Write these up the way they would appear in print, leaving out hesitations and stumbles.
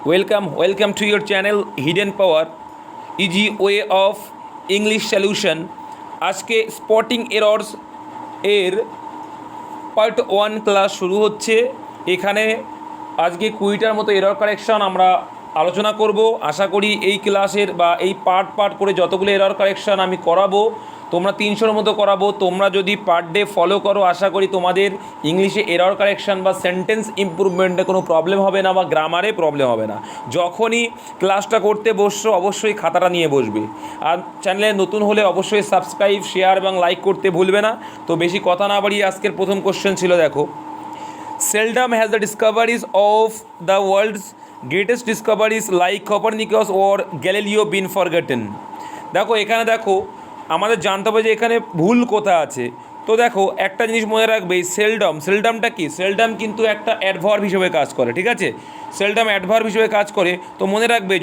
Welcome to your channel Hidden Power, easy way of English solution. আজকে spotting errors এর part 1 class শুরু হচ্ছে। এখানে আজকে 20টার মতো এরর কারেকশন আমরা আলোচনা করব। আশা করি এই ক্লাসের বা এই পার্ট করে যতগুলো এরর কারেকশন আমি করাবো, তোমরা 300-র মতো করাবো। তোমরা যদি পার ডে ফলো করো, আশা করি তোমাদের ইংলিশে এরর কারেকশন বা সেন্টেন্স ইমপ্রুভমেন্টে কোনো প্রবলেম হবে না বা গ্রামারে প্রবলেম হবে না। যখনই ক্লাসটা করতে বসছো অবশ্যই খাতাটা নিয়ে বসবে। আর চ্যানেলে নতুন হলে অবশ্যই সাবস্ক্রাইব, শেয়ার এবং লাইক করতে ভুলবে না। তো বেশি কথা না বাড়িয়ে আজকের প্রথম কোশ্চেন ছিল, দেখো, seldom has the discoveries of the world's greatest discoveries like Copernicus or Galileo been forgotten. দেখো এখানে দেখো আমাদের জানতে হবে যে এখানে ভুল কোথায় আছে। তো দেখো একটা জিনিস মনে রাখবে, সেলডমটা কি? সেলডম কিন্তু একটা অ্যাডভার্ব হিসেবে কাজ করে, ঠিক আছে? সেলডম অ্যাডভার্ব হিসেবে কাজ করে। তো মনে রাখবে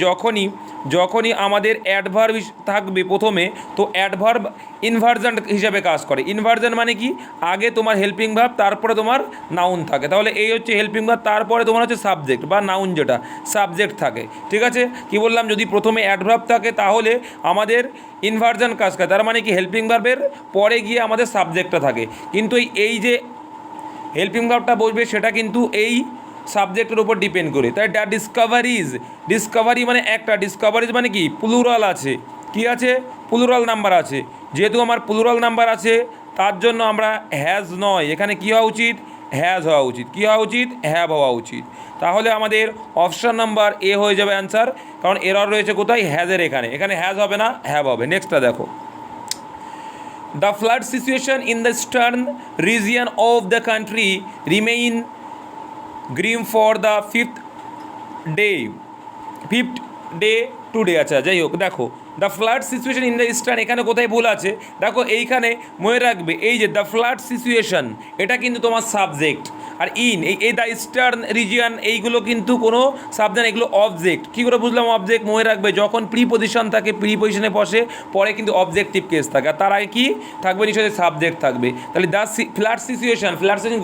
যখনই আমাদের অ্যাডভার্ব থাকবে প্রথমে, তো অ্যাডভার্ব ইনভার্জন হিসাবে কাজ করে। ইনভার্জন মানে কি? আগে তোমার হেল্পিং ভার্ব, তারপরে তোমার নাউন থাকে। তাহলে এই হচ্ছে হেল্পিং ভার্ব, তারপরে তোমার হচ্ছে সাবজেক্ট বা নাউন, যেটা সাবজেক্ট থাকে, ঠিক আছে? কি বললাম? যদি প্রথমে অ্যাডভার্ব থাকে তাহলে আমাদের ইনভার্জন কাজ করে। তার মানে কি হেল্পিং ভার্বের পরে গিয়ে আমাদের সাবজেক্টটা থাকে। কিন্তু এই যে হেল্পিং ভার্বটা বসবে সেটা কিন্তু এই সাবজেক্টের উপর ডিপেন্ড করে। তাই ডিসকভারি মানে একটা, ডিসকভারিজ মানে কি? প্লুরাল আছে। কি আছে? প্লুরাল নাম্বার আছে। যেহেতু আমার প্লুরাল নাম্বার আছে তার জন্য আমরা হ্যাজ নয়, এখানে কী হওয়া উচিত? হ্যাজ হওয়া উচিত। কী হওয়া উচিত? হ্যাভ হওয়া উচিত। তাহলে আমাদের অপশান নাম্বার এ হয়ে যাবে অ্যান্সার, কারণ এরর রয়েছে কোথায়? হ্যাজের এখানে হ্যাজ হবে না, হ্যাভ হবে। নেক্সটটা দেখো, the flood situation in the eastern region of the country remain grim for the fifth day today। আচ্ছা, যাই হোক, দেখো the flood situation in the eastern, এখানে কোথায় ভুল আছে? দেখো এইখানে মনে রাখবে এই যে দ্য ফ্লাড সিচুয়েশন, এটা কিন্তু তোমার সাবজেক্ট। আর এই দ্য ইস্টার্ন রিজিয়ন, এইগুলো কিন্তু কোনো সাবজেক্ট, এগুলো অবজেক্ট। কী করে বুঝলাম অবজেক্ট? মনে রাখবে যখন প্রিপোজিশন থাকে, প্রিপোজিশনে বসে পরে কিন্তু অবজেক্টিভ কেস থাকে, আর তার আগে কী থাকবে? নিশ্চয়ই সাবজেক্ট থাকবে। তাহলে দ্য ফ্লাড সিচুয়েশন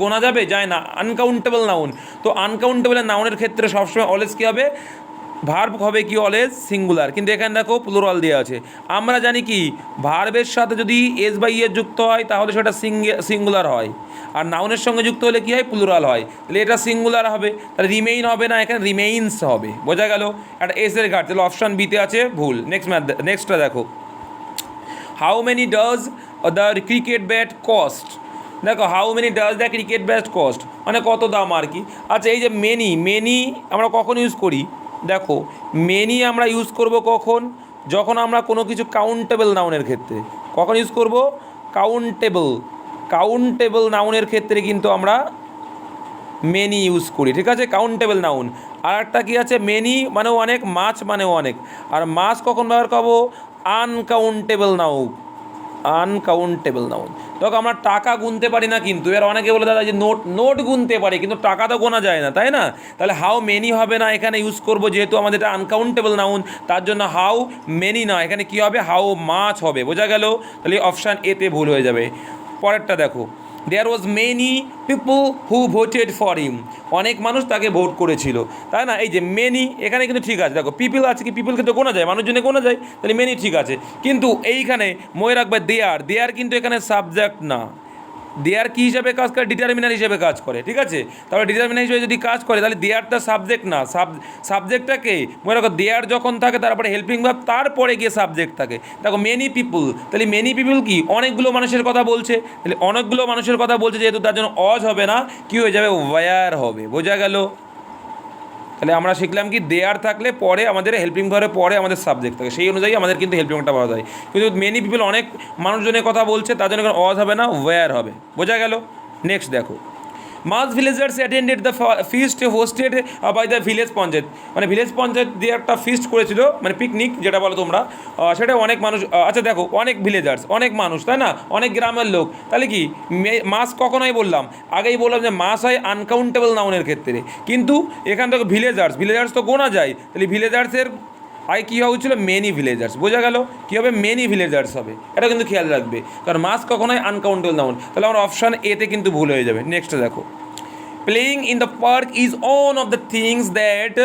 গোনা যাবে? যায় না। আনকাউন্টেবল নাউন, তো আনকাউন্টেবল নাউনের ক্ষেত্রে সবসময় অলওয়েজ কী হবে? ভার্ব হবে কি? Always singular. কিন্তু এখানে দেখো প্লুরাল দেওয়া আছে। আমরা জানি কি ভার্বের সাথে যদি এস বা ইয়ের যুক্ত হয় তাহলে সেটা সিঙ্গুলার হয়, আর নাউনের সঙ্গে যুক্ত হলে কী হয়? প্লুরাল হয়। তাহলে এটা সিঙ্গুলার হবে, তাহলে রিমেইন হবে না, এখানে রিমেইনস হবে। বোঝা গেল? একটা এসের ঘাট, তাহলে অপশান বিতে আছে ভুল। নেক্সটটা দেখো, how many does the cricket bat cost? দেখো how many does the cricket bat cost মানে কত দাম আর কি। আচ্ছা, এই যে মেনি আমরা কখন ইউজ করি? দেখো মেনি আমরা ইউজ করব কখন? যখন আমরা কোনো কিছু কাউন্টেবল নাউনের ক্ষেত্রে। কখন ইউজ করব? কাউন্টেবল নাউনের ক্ষেত্রে কিন্তু আমরা মেনি ইউজ করি, ঠিক আছে? Countable noun. আর একটা কী আছে? মেনি মানেও অনেক, মাছ মানেও অনেক। আর মাছ কখন ব্যবহার করবো? Uncountable noun. দেখো আমরা টাকা গুনতে পারি না, কিন্তু এর অনেকে বলে দাদা যে নোট গুনতে পারি, কিন্তু টাকা তো গোনা যায় না, তাই না? তাহলে হাউ মেনি হবে না, এখানে ইউজ করবো। যেহেতু আমাদের এটা আনকাউন্টেবল নাউন, তার জন্য হাউ মেনি না, এখানে কী হবে? হাউ মাছ হবে। বোঝা গেল? তাহলে অপশান এতে ভুল হয়ে যাবে। পরেরটা দেখো, there was many people who voted for him, অনেক মানুষ তাকে ভোট করেছিল, তাই না? এই যে মেনি এখানে কিন্তু ঠিক আছে। দেখো পিপল আছে, কি পিপল কিন্তু গোনা যায়, মানুষজনে গোনা যায়, তাহলে মেনি ঠিক আছে। কিন্তু এইখানে মনে রাখবে দেয়ার কিন্তু এখানে সাবজেক্ট না। দেয়ার কী হিসাবে কাজ করে? ডিটারমিনার হিসেবে কাজ করে, ঠিক আছে? তাহলে ডিটারমিনার হিসেবে যদি কাজ করে তাহলে দেয়ারটা সাবজেক্ট না। সাবজেক্টটাকে মনে রাখো, দেয়ার যখন থাকে তারপরে হেল্পিং ভার্ব, তারপরে গিয়ে সাবজেক্ট থাকে। দেখো মেনি পিপুল, তাহলে মেনি পিপুল কি? অনেকগুলো মানুষের কথা বলছে, তাহলে অনেকগুলো মানুষের কথা বলছে যেহেতু, তার জন্য অজ হবে না, কী হয়ে যাবে? ওয়ার হবে। বোঝা গেল? তাহলে আমরা শিখলাম কি দেয়ার থাকলে পরে আমাদের হেল্পিং ভার্বের পরে আমাদের সাবজেক্ট থাকে, সেই অনুযায়ী আমাদের কিন্তু হেল্পিং ভার্বটা পাওয়া যায়। কিন্তু মেনি পিপল অনেক মানুষজনের কথা বলছে, তার জন্য অজ হবে না, ওয়্যার হবে। বোঝা গেল? নেক্সট দেখো, mass villagers attended the feast hosted by the village panchayat, মানে ভিলেজ পঞ্চায়েত দিয়ে একটা ফিস্ট করেছিল, মানে পিকনিক যেটা বলো তোমরা, সেটা অনেক মানুষ। আচ্ছা দেখো, অনেক ভিলেজার্স মানে মানুষ, তাই না? অনেক গ্রামের লোক। তাহলে কি মাস কখনোই বললাম, আগেই বললাম যে মাস হয় আনকাউন্টেবল নাউনের ক্ষেত্রে, কিন্তু এখান থেকে ভিলেজার্স তো গোনা যায়, তাহলে ভিলেজার্সের আগে কী হওয়া ছিল? Many villagers. বোঝা গেল? কী হবে? মেনি ভিলেজার্স হবে। এটা কিন্তু খেয়াল রাখবে, কারণ মাস কখনোই আনকাউন্টেবল নাউন। তাহলে আমার অপশান এতে কিন্তু ভুল হয়ে যাবে। নেক্সট দেখো, playing in the park is one of the things that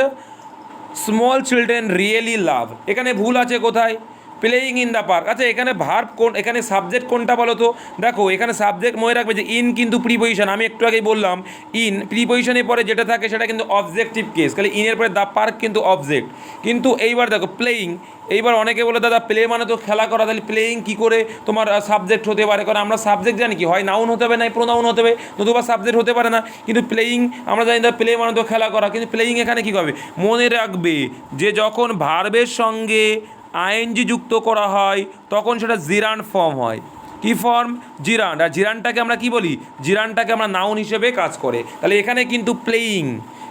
small children really love, এখানে ভুল আছে কোথায়? Playing in the park. আচ্ছা এখানে ভার্ব কোন, এখানে সাবজেক্ট কোনটা বলো তো? দেখো এখানে সাবজেক্ট মনে রাখবে যে ইন কিন্তু প্রিপোজিশন, আমি একটু আগেই বললাম ইন প্রিপোজিশনের পরে যেটা থাকে সেটা কিন্তু অবজেক্টিভ কেস, তাহলে ইনের পরে দ্য পার্ক কিন্তু অবজেক্ট। কিন্তু এইবার দেখো প্লেয়িং, এইবার অনেকে বলে দাদা প্লে মানে তো খেলা করা, তাহলে প্লেয়িং কী করে তোমার সাবজেক্ট হতে পারে? কারণ আমরা সাবজেক্ট জানি কি হয় নাউন হতে হবে না প্রোনাউন হতে হবে, নতুবা সাবজেক্ট হতে পারে না। কিন্তু প্লেয়িং আমরা জানি না প্লে মানে তো খেলা করা, কিন্তু প্লেয়িং এখানে কী হবে? মনে রাখবে যে যখন ভার্বের সঙ্গে আইএনজি যুক্ত করা হয় তখন সেটা জিরান্ড ফর্ম হয়। কি ফর্ম? জিরান্ড। আর জিরান্ডটাকে আমরা কি বলি? জিরান্ডটাকে আমরা নাউন হিসেবে কাজ করে। তাহলে এখানে কিন্তু প্লেয়িং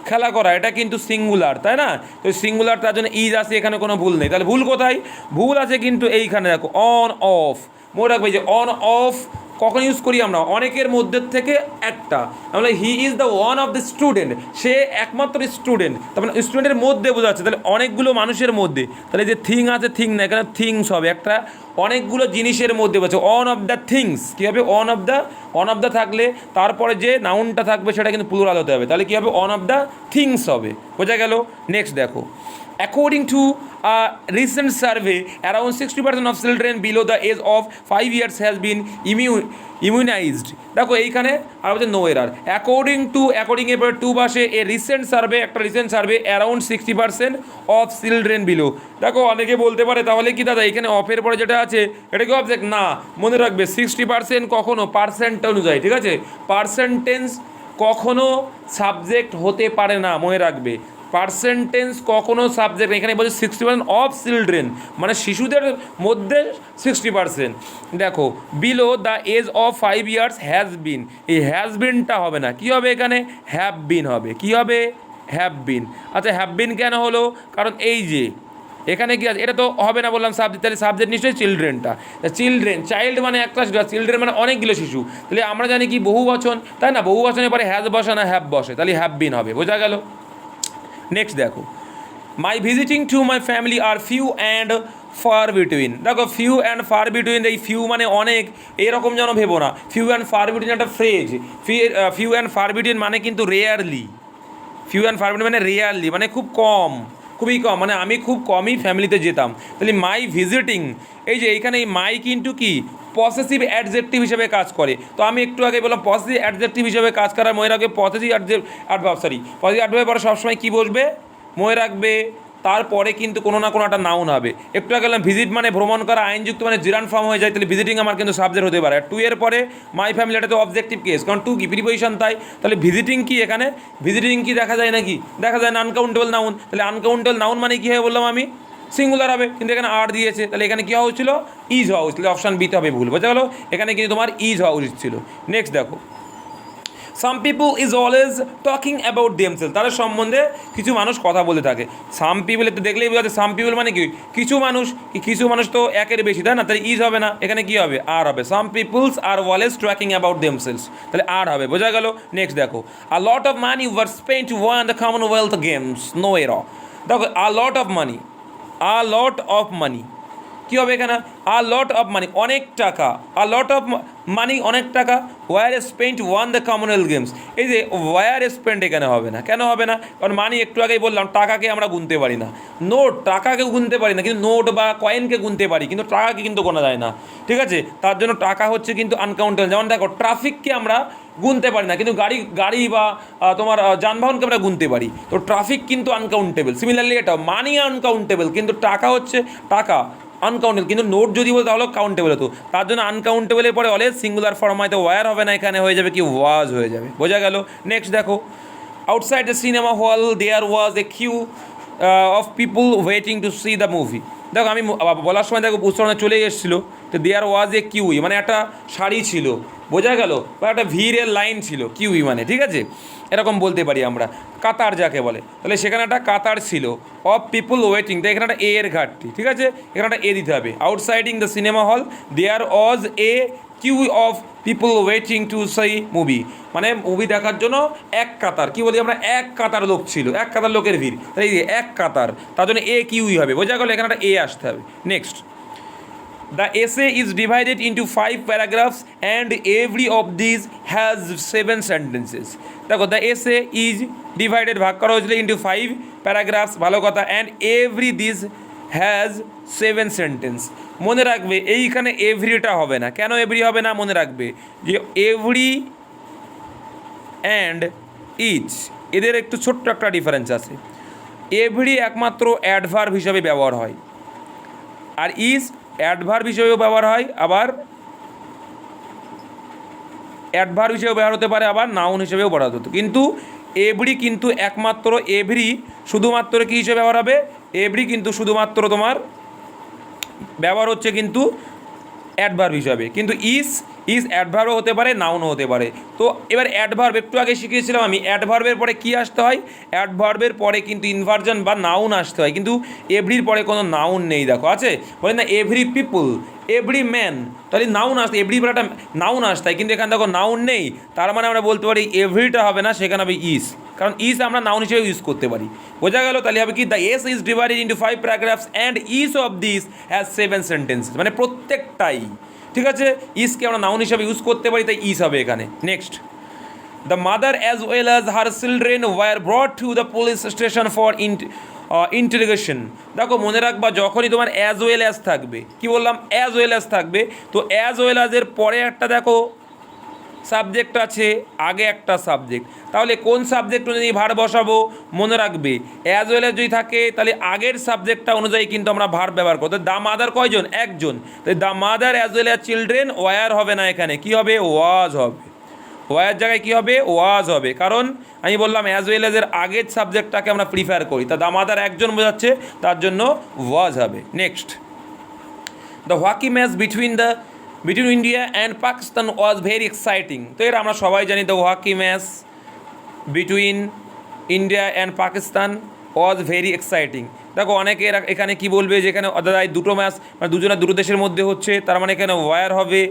খেলা করা, এটা কিন্তু সিঙ্গুলার, তাই না? তো সিঙ্গুলার, তার জন্য ইজ আছে, এখানে কোনো ভুল নেই। তাহলে ভুল কোথায়? ভুল আছে কিন্তু এইখানে, দেখো অন অফ। মনে রাখবে যে অন অফ কখন ইউজ করি আমরা? অনেকের মধ্যে থেকে একটা, তাহলে he is the one of the student, সে একমাত্র স্টুডেন্ট, তার মানে স্টুডেন্টের মধ্যে বোঝাচ্ছে, তাহলে অনেকগুলো মানুষের মধ্যে, তাহলে যে থিং আছে থিং না, এখানে থিংস হবে, একটা অনেকগুলো জিনিসের মধ্যে বলছে অন অফ দ্য থিংস। কী হবে? অন অফ দ্য থাকলে তারপরে যে নাউনটা থাকবে সেটা কিন্তু প্লুরাল হতে হবে, তাহলে কী হবে? অন অফ দ্য থিংস হবে। বোঝা গেল? নেক্সট দেখো, according to a recent survey, around 60% of children below the age of 5 years has been immunized. দেখো এইখানে আর হচ্ছে নো এরার। অ্যাকর্ডিং এর পরে টু বাসে এ রিসেন্ট সার্ভে, একটা recent survey around 60% of children below. দেখো অনেকে বলতে পারে তাহলে কি দাদা এখানে অফের পরে যেটা আছে এটা কি অবজেক্ট? না, মনে রাখবে 60% কখনো পার্সেন্ট অনুযায়ী, ঠিক আছে? পার্সেন্টেজ কখনো সাবজেক্ট হতে পারে না, মনে রাখবে। পার্সেন্টেজ কখনো সাবজেক্ট, এখানে বলছে 60% অফ চিলড্রেন, মানে শিশুদের মধ্যে 60%। দেখো below the age of 5 years has been, এই হ্যাজ বিনটা হবে না, কী হবে এখানে? হ্যাভ বিন হবে। কী হবে? Have been. আচ্ছা হ্যাভ বিন কেন হলো? কারণ এই যে এখানে কি আছে, এটা তো হবে না বললাম সাবজেক্ট, তাহলে সাবজেক্ট নিশ্চয়ই চিলড্রেনটা। চিলড্রেন, চাইল্ড মানে একটা শিশু, চিলড্রেন মানে অনেকগুলো শিশু, তাহলে আমরা জানি কি বহু বচন, তাই না? বহু বচনের পরে হ্যাজ বসে না হ্যাভ বসে, তাহলে হ্যাভ বিন হবে। বোঝা গেল? নেক্সট দেখো, my visiting to my family are few and far between. দেখো ফিউ অ্যান্ড ফার বিটুইন, এই ফিউ মানে অনেক, এরকম যেন ভেবো না। ফিউ অ্যান্ড ফার বিটুইন একটা phrase, few and far between মানে কিন্তু rarely. Few and far between মানে রেয়ারলি, মানে খুব কম, খুবই কম, মানে আমি খুব কমই ফ্যামিলিতে যেতাম। তাহলে মাই ভিজিটিং, এই যে এইখানে এই মাই কিন্তু কি পসেসিভ অ্যাডজেক্টিভ হিসেবে কাজ করে। তো আমি একটু আগে বললাম পসেসিভ অ্যাডজেক্টিভ হিসেবে কাজ করার মনে রাখবে পসেসিভ অ্যাডভার্ব, পসেসিভ অ্যাডভার্বের পরে সবসময় কী বসবে? মনে রাখবে তারপরে কিন্তু কোনো না কোনো একটা নাউন হবে। একটু আগে বললাম ভিজিট মানে ভ্রমণ করা, আইনযুক্ত মানে জিরান ফর্ম হয়ে যায়, তাহলে ভিজিটিং আমার কিন্তু সাবজেক্ট হতে পারে। আর টু এর পরে মাই ফ্যামিলি, এটা তো অবজেক্টিভ কেস, কারণ টু কি প্রিপোজিশন, তাই। তাহলে ভিজিটিং কি, এখানে ভিজিটিং কি দেখা যায় নাকি? দেখা যায় না, আনকাউন্টেবল নাউন। তাহলে আনকাউন্টেবল নাউন মানে কী হবে বললাম আমি? সিঙ্গুলার হবে, কিন্তু এখানে আর দিয়েছে, তাহলে এখানে কী হওয়া হচ্ছিল? ইজ হওয়া উচিত। অপশান বিতে হবে ভুল। বোঝা গেল? এখানে কিন্তু তোমার ইজ হওয়া উচিত ছিল। নেক্সট দেখো, some people is always talking about themselves, তাদের সম্বন্ধে কিছু মানুষ কথা বলে থাকে। সাম পিপুল একটু দেখলেই বোঝা যাচ্ছে, সাম পিপুল মানে কি? কিছু মানুষ তো একের বেশি, তাই না? তাহলে ইজ হবে না, এখানে কি হবে? আর হবে। Some peoples are always talking about themselves, তাহলে আর হবে। বোঝা গেল? নেক্সট দেখো, a lot of money were spent on the Commonwealth Games, no error. দেখো আ লট অফ মানি, কী হবে এখানে? আ লট অফ মানি, অনেক টাকা। আ লট অফ মানি, অনেক টাকা। Were spent on the Commonwealth games, এই যে ওয়ার স্পেন্ট এখানে হবে না, কেন হবে না? কারণ মানি একটু আগেই বললাম টাকাকে আমরা গুনতে পারি না। নোট, টাকাকে গুনতে পারি না, কিন্তু নোট বা কয়েনকে গুনতে পারি, কিন্তু টাকাকে কিন্তু গোনা যায় না, ঠিক আছে? তার জন্য টাকা হচ্ছে কিন্তু আনকাউন্টেবল। যেমন দেখো ট্রাফিককে আমরা গুনতে পারি না, কিন্তু গাড়ি বা তোমার যানবাহনকে আমরা গুনতে পারি, তো ট্রাফিক কিন্তু আনকাউন্টেবল। সিমিলারলি এটাও মানি আনকাউন্টেবল, কিন্তু টাকা হচ্ছে টাকা আনকাউন্টেবল, কিন্তু নোট যদি বলো তাহলে কাউন্টেবল হতো। তার জন্য আনকাউন্টেবলের পরে অলওয়েজ সিঙ্গুলার ফর্ম হয়, তো ওয়ার হবে না, এখানে হয়ে যাবে কি? ওয়াজ হয়ে যাবে। বোঝা গেল? নেক্সট দেখো, outside the cinema hall there was a queue of people waiting to see the movie. দেখো আমি বলার সময় দেখো উচ্চারণে চলে এসেছিলো, তো দেয়ার ওয়াজ এ কিউই মানে একটা সারি ছিল, বোঝা গেল? বা একটা ভিড়ের লাইন ছিল, কিউই মানে, ঠিক আছে? এরকম বলতে পারি আমরা, কাতার যাকে বলে। তাহলে সেখানে একটা কাতার ছিল, অফ পিপুল ওয়েটিং, তো এখানে একটা এ এর ঘাটতি, ঠিক আছে? এখানে একটা এ দিতে হবে। আউটসাইডিং the cinema hall there was a queue of people waiting to see movie, মানে মুভি দেখার জন্য এক কাতার, কী বলি আমরা? এক কাতার লোক ছিল, এক কাতার লোকের ভিড়, তাই এক কাতার, তার জন্য এ কিউই হবে। বোঝা গেল? এখানে একটা এ আসতে হবে। Next, the essay is divided into 5 paragraphs and every of this has 7 sentences. দেখো দ্য এসে ইজ ডিভাইডেড ভাগ করা হয়েছিল ইন্টু 5 প্যারাগ্রাফস, ভালো কথা, and every this has 7 sentence. মনে রাখবে এইখানে এভরিটা হবে না। কেন এভরি হবে না? মনে রাখবে যে এভরি অ্যান্ড ইচ এদের একটু ছোট্ট একটা ডিফারেন্স আছে। এভরি একমাত্র অ্যাডভার্ব হিসাবে ব্যবহার হয়, আর ইজ অ্যাডভার্ব হিসেবেও ব্যবহার হয়, আবার অ্যাডভার্ব হিসেবেও ব্যবহার হতে পারে, আবার নাউন হিসেবেও ব্যবহার হতো। কিন্তু এভরি কিন্তু একমাত্র এভরি শুধুমাত্র কী হিসেবে ব্যবহার হবে? এভরি কিন্তু শুধুমাত্র তোমার ব্যবহার হচ্ছে কিন্তু অ্যাডভার্ব হিসাবে, কিন্তু ইজ অ্যাডভার্বও হতে পারে, নাউনও হতে পারে। তো এবার অ্যাডভার্ব একটু আগে শিখিয়েছিলাম আমি, অ্যাডভার্বের পরে কী আসতে হয়? অ্যাডভার্বের পরে কিন্তু ইনভার্জন বা নাউন আসতে হয়, কিন্তু এভরির পরে কোনো নাউন নেই। দেখো আছে, বলে না এভরি পিপল, এভরি ম্যান, তাহলে নাউন আসতে, এভরি পরে একটা নাউন আসতে হয়, কিন্তু এখানে দেখো নাউন নেই। তার মানে আমরা বলতে পারি এভরিটা হবে না, সেখানে হবে ইজ, কারণ ইজ আমরা নাউন হিসেবে ইউজ করতে পারি। বোঝা গেল? তাহলে হবে কি, the essay is divided into 5 paragraphs and each of this has 7 sentences, মানে প্রত্যেকটাই, ঠিক আছে, ইজকে আমরা নাউন হিসাবে ইউজ করতে পারি, তাই ইজ হবে এখানে। Next, the mother as well as her children were ব্রট to the police station for interrogation. দেখো মনে রাখবা, যখনই তোমার অ্যাজ ওয়েল অ্যাজ থাকবে, কি বললাম? অ্যাজ ওয়েল অ্যাজ থাকবে, তো অ্যাজ ওয়েল অ্যাজের পরে একটা দেখো সাবজেক্ট আছে, আগে একটা সাবজেক্ট, তাহলে কোন সাবজেক্ট অনুযায়ী ভার বসাবো? মনে রাখবে অ্যাজ ওয়েল অ্যাজ যদি থাকে তাহলে আগের সাবজেক্টটা অনুযায়ী কিন্তু আমরা ভার ব্যবহার করতে। দ্য মাদার কয়জন? একজন, তাই the mother as well as children were হবে না, এখানে কি হবে? ওয়াজ হবে। ওয়ার জায়গায় কী হবে? ওয়াজ হবে, কারণ আমি বললাম অ্যাজ ওয়েল অ্যাজের আগের সাবজেক্টটাকে আমরা প্রিফার করি, তা দ্য মাদার একজন বোঝাচ্ছে, তার জন্য ওয়াজ হবে। Next, the hockey match between India and Pakistan was very exciting. তো এটা আমরা সবাই জানি, the hockey match between India and Pakistan was very exciting. দেখো অনেকে এখানে কি বলবে যে এখানে দাদা দুটো ম্যাচ মানে দুটো দেশের মধ্যে হচ্ছে, তার মানে এখানে ওয়ার হবে,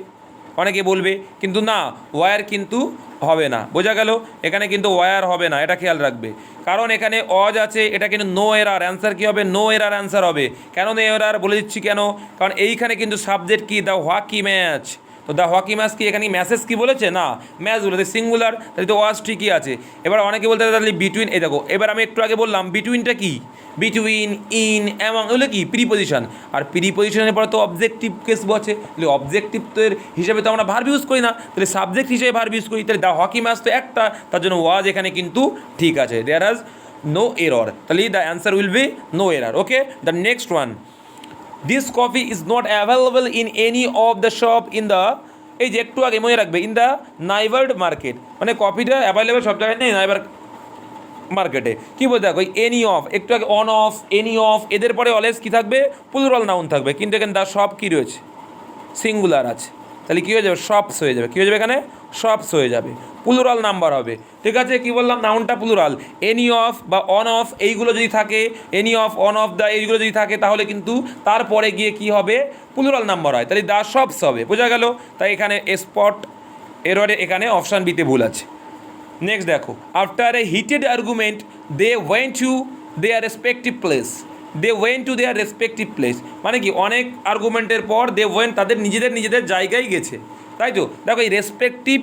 অনেকে বলবে, কিন্তু না, ওয়ার কিন্তু হবে না। বোঝা গেল? এখানে কিন্তু ওয়ার হবে না, এটা খেয়াল রাখবে, কারণ এখানে অজ আছে, এটা কিন্তু নো এরার, অ্যান্সার কী হবে? নো এরার অ্যান্সার হবে। কেন নো এরার বলে দিচ্ছি কেন, কারণ এইখানে কিন্তু সাবজেক্ট কি? The hockey match. তো দ্য হকি ম্যাচ কি এখানে ম্যাসেজ কি বলেছে? না, ম্যাচ বলেছে, সিঙ্গুলার, তাহলে তো ওয়াজ ঠিকই আছে। এবার অনেকে বলতে তাহলে বিটুইন, এই দেখো এবার আমি একটু আগে বললাম বিটুইনটা কি? বিটুইন, ইন, অ্যামং, এগুলো কি? প্রিপোজিশন, আর প্রিপোজিশনের পরে তো অবজেক্টিভ কেস বসে, তাহলে অবজেক্টিভের হিসেবে তো আমরা ভার্ব ইউজ করি না, তাহলে সাবজেক্ট হিসেবে ভার্ব ইউজ করি, তাহলে দ্য হকি ম্যাচ তো একটা, তার জন্য ওয়াজ এখানে কিন্তু ঠিক আছে, দেয়ার হ্যাজ নো এরর, তাহলে the answer will be no error. Okay, the next one, this coffee is not available in any of the shop in the, এই যে একটু আগে মনে রাখবে, ইন দ্য নাইবার্ড মার্কেট, মানে কফিটা অ্যাভেলেবেল সব জায়গায় নেই, নাইবার মার্কেটে। কী বলতে দেখো এনি অফ, একটু আগে অন অফ, এনি অফ, এদের পরে অলওয়েজ কী থাকবে? প্লুরাল নাউন থাকবে, কিন্তু এখানে দ্য শপ কী রয়েছে? সিঙ্গুলার আছে, তাহলে কী হয়ে যাবে? শপস হয়ে যাবে। কী হয়ে যাবে এখানে? শপস হয়ে যাবে, প্লুরাল নাম্বার হবে, ঠিক আছে। কী বললাম? নাউনটা প্লুরাল, এনি অফ বা অন অফ এইগুলো যদি থাকে, any of, on of the এইগুলো যদি থাকে, তাহলে কিন্তু তারপরে গিয়ে কী হবে? প্লুরাল নাম্বার হয়, তাহলে দ্য শপস হবে। বোঝা গেল? তাই এখানে স্পট এররে এখানে অপশান বিতে ভুল আছে। নেক্সট দেখো, after a heated argument they went to their respective place. They went to their respective place মানে কি? অনেক আর্গুমেন্টের পর দে ওয়েন্ট, তাদের নিজেদের জায়গায় গেছে, তাই তো। দেখো এই রেসপেক্টিভ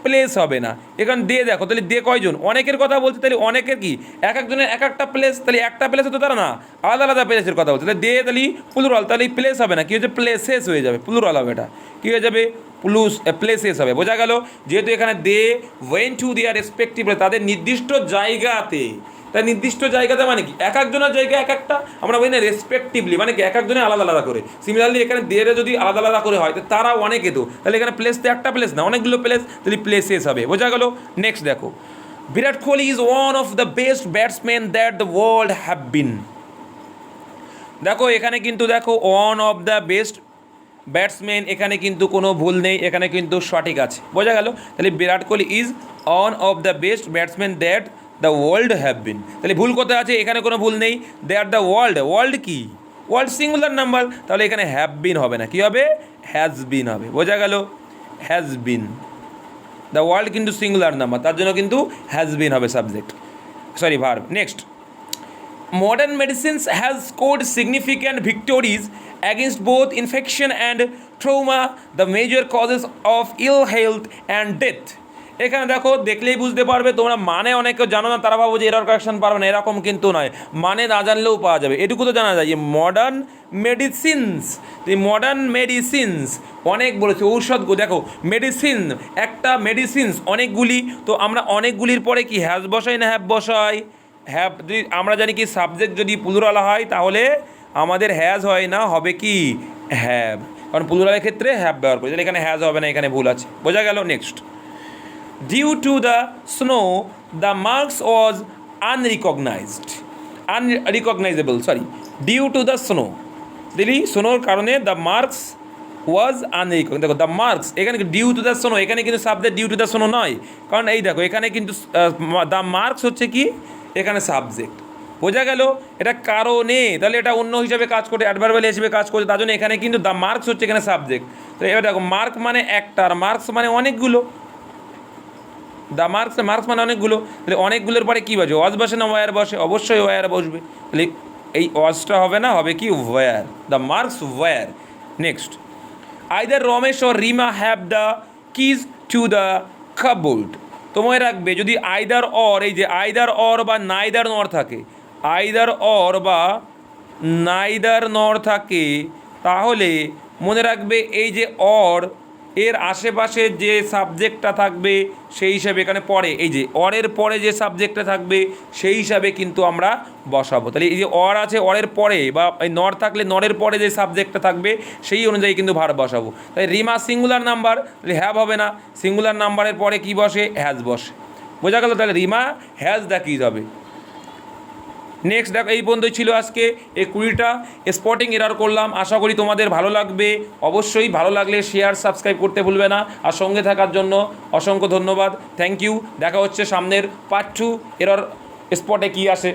প্লেস হবে না, এখানে দে, দেখো তাহলে দে কয়জন? অনেকের কথা বলছে, তাহলে অনেকের কি? এক একজনের এক একটা প্লেস, তাহলে একটা প্লেসে তো তারা না, আলাদা আলাদা প্লেসের কথা বলছে, তাহলে দে তাহলে প্লুরাল, তাহলে প্লেস হবে না, কী হচ্ছে? প্লেসেস হয়ে যাবে, প্লুরাল হবে, এটা কী হয়ে যাবে? প্লেসেস হবে। বোঝা গেল? যেহেতু এখানে they went to their respective, তাদের নির্দিষ্ট জায়গাতে, তাই নির্দিষ্ট জায়গাতে মানে কি? এক একজনের জায়গা এক একটা, আমরা বলি না রেসপেক্টিভলি, মানে কি এক একজনের আলাদা আলাদা করে। সিমিলারলি এখানে দেরে যদি আলাদা আলাদা করে হয়, তো তারা অনেকে, তো তাহলে এখানে প্লেস তো একটা প্লেস না, অনেকগুলো প্লেস, তাহলে প্লেসেস হবে। বোঝা গেল? নেক্সট দেখো, Virat Kohli is one of the best batsman that the world have been. দেখো এখানে কিন্তু দেখো one of the best batsman, এখানে কিন্তু কোনো ভুল নেই, এখানে কিন্তু সঠিক আছে। বোঝা গেল? তাহলে Virat Kohli is one of the best batsman that the world have been, তাহলে ভুল কোথায় আছে? এখানে কোনো ভুল নেই। দ্যাট দ্য ওয়ার্ল্ড, ওয়ার্ল্ড কি? ওয়ার্ল্ড সিঙ্গুলার নাম্বার, তাহলে এখানে হ্যাভ বিন হবে না, কী হবে? হ্যাজ বিন হবে। বোঝা গেল? হ্যাজ বিন, দ্য ওয়ার্ল্ড কিন্তু সিঙ্গুলার নাম্বার, তার জন্য কিন্তু হ্যাজ বিন হবে subject, sorry verb. Next, modern medicines has scored significant victories against both infection and trauma, the major causes of ill health and death. এখানে দেখো, দেখলেই বুঝতে পারবে, তোমরা মানে অনেকে জানো না, তারা ভাবো যে এরর কারেকশন পারবে না, এরকম কিন্তু নয়, মানে না জানলেও পাওয়া যাবে। এটুকু তো জানা যায় যে মডার্ন মেডিসিনস, মডার্ন মেডিসিনস অনেক বলেছে, ঔষধ, দেখো মেডিসিন একটা, মেডিসিনস অনেকগুলি, তো আমরা অনেকগুলির পরে কি হ্যাজ বসাই না হ্যাভ বসাই? হ্যাভ, যদি আমরা জানি কি সাবজেক্ট যদি প্লুরাল হয় তাহলে আমাদের হ্যাজ হয় না, হবে কি হ্যাভ, কারণ প্লুরালের ক্ষেত্রে হ্যাভ ব্যবহার করি, তাহলে এখানে হ্যাজ হবে না, এখানে ভুল আছে। বোঝা গেল? Next, due to the snow the marks was unrecognizable, sorry, due to the snow, দিলি স্নোর কারণে দ্য মার্কস ওয়াজ আনরিকগনাইজেবল। দেখো দ্য মার্কস, এখানে ডিউ টু দ্য স্নো, এখানে কিন্তু subject due to the snow নয়, কারণ এই দেখো এখানে কিন্তু দ্য মার্কস হচ্ছে কি এখানে সাবজেক্ট। বোঝা গেল? এটা কারণে, তাহলে এটা অন্য হিসাবে কাজ করে, অ্যাডভার্বাল হিসেবে কাজ করছে, তার জন্য এখানে কিন্তু দ্য মার্কস হচ্ছে এখানে সাবজেক্ট। তো এবার দেখো, মার্ক মানে একটা, আর মার্কস মানে অনেকগুলো, দ্য মার্কস, মার্কস মানে অনেকগুলো, তাহলে অনেকগুলোর পরে কী বসে? ওয়াজ বসে না ওয়ার বসে? অবশ্যই ওয়ার বসবে, তাহলে এই ওয়াজটা হবে না, হবে কি were, the marks were. Next, either Ramesh or Rima have the keys to the cupboard. তো মনে রাখবে, যদি আইদার অর, এই যে আইদার অর বা নাইদার নর থাকে, আইদার অর বা নাইদার নর থাকে, তাহলে মনে রাখবে এই যে অর, এর আশেপাশে যে সাবজেক্টটা থাকবে সেই হিসাবে এখানে পরে, এই যে অরের পরে যে সাবজেক্টটা থাকবে সেই হিসাবে কিন্তু আমরা বসাবো। তাহলে এই যে অর আছে, অরের পরে বা এই নর থাকলে নরের পরে যে সাবজেক্টটা থাকবে সেই অনুযায়ী কিন্তু ভার্ব বসাবো। তাই রিমা সিঙ্গুলার নাম্বার, তাহলে হ্যাভ হবে না, সিঙ্গুলার নাম্বারের পরে কি বসে? হ্যাজ বসে। বোঝা গেল? তাহলে রিমা হ্যাজ দ্য কিজ হবে। নেক্সট দেখো, এই পর্যন্তই ছিল আজকে এই 20টা স্পটিং এরর করলাম। আশা করি তোমাদের ভালো লাগবে, অবশ্যই ভালো লাগলে শেয়ার সাবস্ক্রাইব করতে ভুলবে না, আর সঙ্গে থাকার জন্য অসংখ্য ধন্যবাদ, থ্যাংক ইউ। দেখা হচ্ছে সামনের পার্ট 2 এরর স্পটে কী আসে।